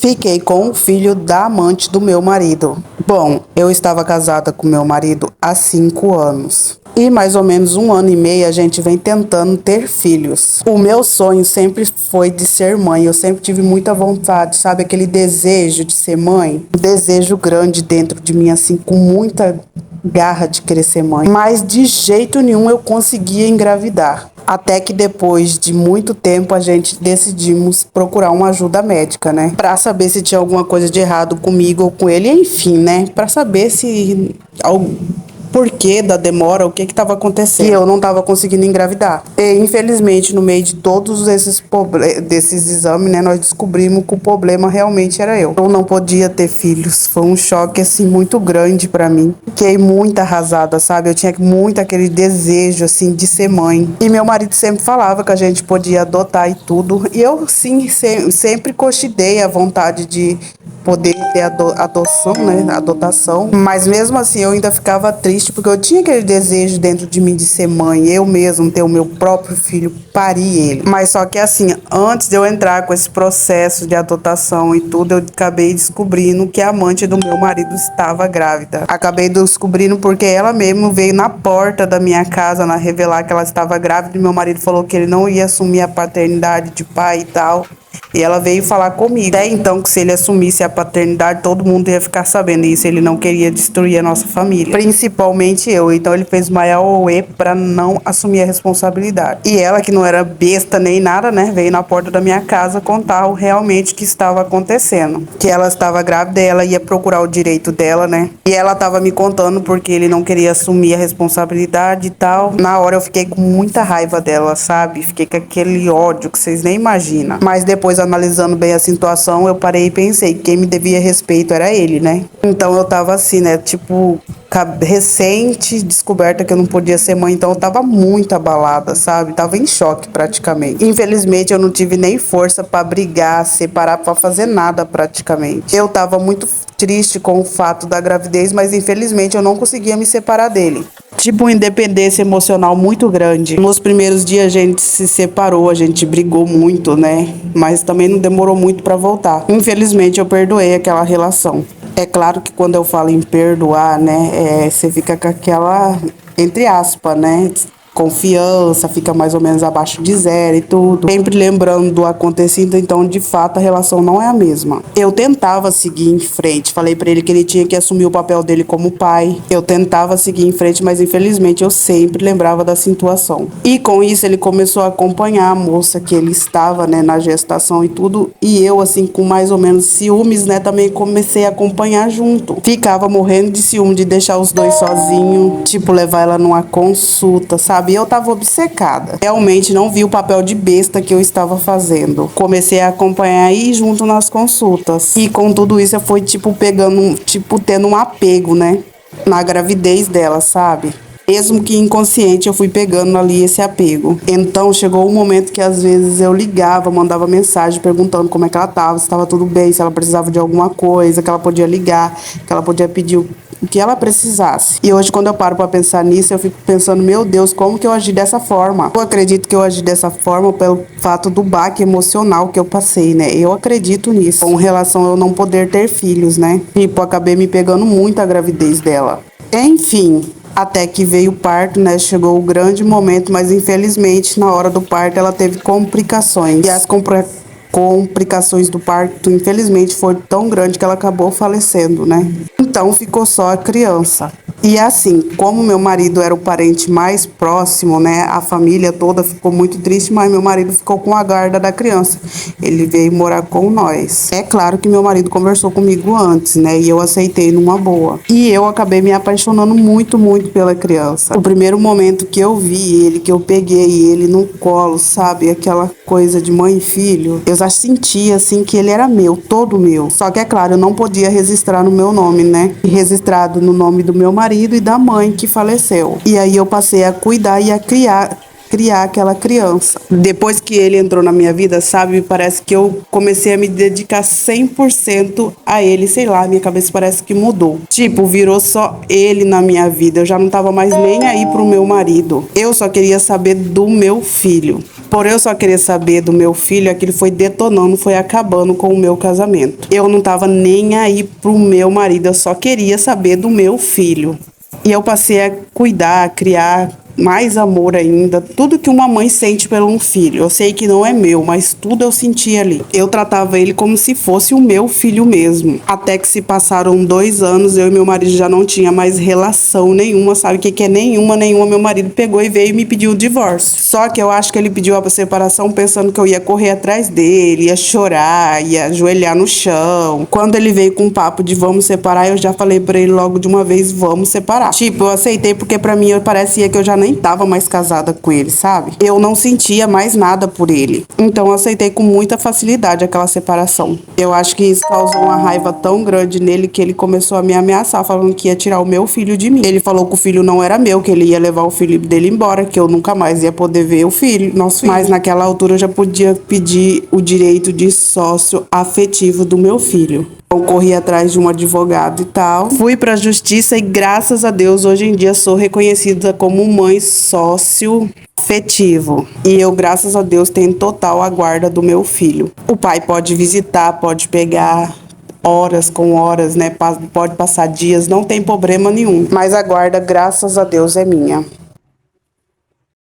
Fiquei com o filho da amante do meu marido. Bom, eu estava casada com meu marido há 5 anos. E mais ou menos 1 ano e meio a gente vem tentando ter filhos. O meu sonho sempre foi de ser mãe. Eu sempre tive muita vontade, sabe? Aquele desejo de ser mãe. Um desejo grande dentro de mim, assim, com muita garra de querer ser mãe. Mas de jeito nenhum eu conseguia engravidar. Até que depois de muito tempo a gente decidimos procurar uma ajuda médica, né? Pra saber se tinha alguma coisa de errado comigo ou com ele, enfim, né? Pra saber se porquê da demora, o que estava acontecendo. E eu não estava conseguindo engravidar. E, infelizmente, no meio de todos desses exames, né, nós descobrimos que o problema realmente era eu. Eu não podia ter filhos. Foi um choque, assim, muito grande pra mim. Fiquei muito arrasada, sabe? Eu tinha muito aquele desejo, assim, de ser mãe. E meu marido sempre falava que a gente podia adotar e tudo. E eu, sim, sempre cogitei a vontade de poder ter adoção, né? Adotação. Mas mesmo assim eu ainda ficava triste porque eu tinha aquele desejo dentro de mim de ser mãe, eu mesmo ter o meu próprio filho, parir ele. Mas só que assim, antes de eu entrar com esse processo de adotação e tudo, eu acabei descobrindo que a amante do meu marido estava grávida. Acabei descobrindo porque ela mesmo veio na porta da minha casa revelar que ela estava grávida e meu marido falou que ele não ia assumir a paternidade de pai e tal. E ela veio falar comigo. Até então, que se ele assumisse a paternidade, todo mundo ia ficar sabendo isso. Ele não queria destruir a nossa família. Principalmente eu. Então, ele fez maior auê pra não assumir a responsabilidade. E ela, que não era besta nem nada, né? Veio na porta da minha casa contar o realmente que estava acontecendo. Que ela estava grávida e ela ia procurar o direito dela, né? E ela estava me contando porque ele não queria assumir a responsabilidade e tal. Na hora eu fiquei com muita raiva dela, sabe? Fiquei com aquele ódio que vocês nem imaginam. Mas depois, analisando bem a situação, eu parei e pensei que quem me devia respeito era ele, né? Então eu tava assim, né? Tipo, recente descoberta que eu não podia ser mãe, então eu tava muito abalada, sabe? Tava em choque praticamente. Infelizmente eu não tive nem força pra brigar, separar, pra fazer nada praticamente. Eu tava muito triste com o fato da gravidez, mas infelizmente eu não conseguia me separar dele. Tipo, uma independência emocional muito grande. Nos primeiros dias a gente se separou, a gente brigou muito, né? Mas também não demorou muito pra voltar. Infelizmente eu perdoei aquela relação. É claro que quando eu falo em perdoar, né, você fica com aquela, entre aspas, né, confiança, fica mais ou menos abaixo de zero e tudo. Sempre lembrando do acontecido, então de fato a relação não é a mesma. Eu tentava seguir em frente, falei pra ele que ele tinha que assumir o papel dele como pai. Eu tentava seguir em frente, mas infelizmente eu sempre lembrava da situação. E com isso ele começou a acompanhar a moça que ele estava, né, na gestação e tudo. E eu, assim, com mais ou menos ciúmes, né, também comecei a acompanhar junto. Ficava morrendo de ciúme de deixar os dois sozinhos, tipo, levar ela numa consulta, sabe? E eu tava obcecada. Realmente não vi o papel de besta que eu estava fazendo. Comecei a acompanhar aí junto nas consultas. E com tudo isso eu fui, tipo, pegando, tipo, tendo um apego, né? Na gravidez dela, sabe? Mesmo que inconsciente, eu fui pegando ali esse apego. Então, chegou um momento que às vezes eu ligava, mandava mensagem perguntando como é que ela estava, se estava tudo bem, se ela precisava de alguma coisa, que ela podia ligar, que ela podia pedir o que ela precisasse. E hoje, quando eu paro pra pensar nisso, eu fico pensando, meu Deus, como que eu agi dessa forma? Eu acredito que eu agi dessa forma pelo fato do baque emocional que eu passei, né? Eu acredito nisso. Com relação a eu não poder ter filhos, né? Tipo, acabei me pegando muito a gravidez dela. Enfim, até que veio o parto, né? Chegou o grande momento, mas infelizmente, na hora do parto, ela teve complicações. E as complicações do parto, infelizmente, foram tão grandes que ela acabou falecendo, né? Então ficou só a criança. E assim, como meu marido era o parente mais próximo, né? A família toda ficou muito triste, mas meu marido ficou com a guarda da criança. Ele veio morar com nós. É claro que meu marido conversou comigo antes, né? E eu aceitei numa boa. E eu acabei me apaixonando muito, muito pela criança. O primeiro momento que eu vi ele, que eu peguei ele no colo, sabe? Aquela coisa de mãe e filho. Eu já sentia, assim, que ele era meu, todo meu. Só que, é claro, eu não podia registrar no meu nome, né? Registrado no nome do meu marido e da mãe que faleceu. E aí eu passei a cuidar e a criar criar aquela criança. Depois que ele entrou na minha vida, sabe, parece que eu comecei a me dedicar 100% a ele, sei lá, minha cabeça parece que mudou. Tipo, virou só ele na minha vida, eu já não tava mais nem aí pro meu marido. Eu só queria saber do meu filho. Por eu só querer saber do meu filho, aquilo foi detonando, foi acabando com o meu casamento. Eu não tava nem aí pro meu marido, eu só queria saber do meu filho. E eu passei a cuidar, a criar mais amor ainda, tudo que uma mãe sente pelo um filho. Eu sei que não é meu, mas tudo eu senti ali. Eu tratava ele como se fosse o meu filho mesmo. Até que se passaram 2 anos, eu e meu marido já não tinha mais relação nenhuma, sabe o que é nenhuma? Meu marido pegou e veio e me pediu o divórcio. Só que eu acho que ele pediu a separação pensando que eu ia correr atrás dele, ia chorar, ia ajoelhar no chão. Quando ele veio com um papo de vamos separar, eu já falei pra ele logo de uma vez, vamos separar. Tipo, eu aceitei porque pra mim parecia que eu já nem tava mais casada com ele, sabe? Eu não sentia mais nada por ele. Então eu aceitei com muita facilidade aquela separação. Eu acho que isso causou uma raiva tão grande nele que ele começou a me ameaçar, falando que ia tirar o meu filho de mim. Ele falou que o filho não era meu, que ele ia levar o filho dele embora, que eu nunca mais ia poder ver o filho, nosso filho. Mas naquela altura eu já podia pedir o direito de sócio afetivo do meu filho. Eu corri atrás de um advogado e tal. Fui pra justiça e graças a Deus hoje em dia sou reconhecida como mãe sócio afetivo. E eu, graças a Deus, tenho total a guarda do meu filho. O pai pode visitar, pode pegar horas com horas, né? Pode passar dias, não tem problema nenhum. Mas a guarda, graças a Deus, é minha.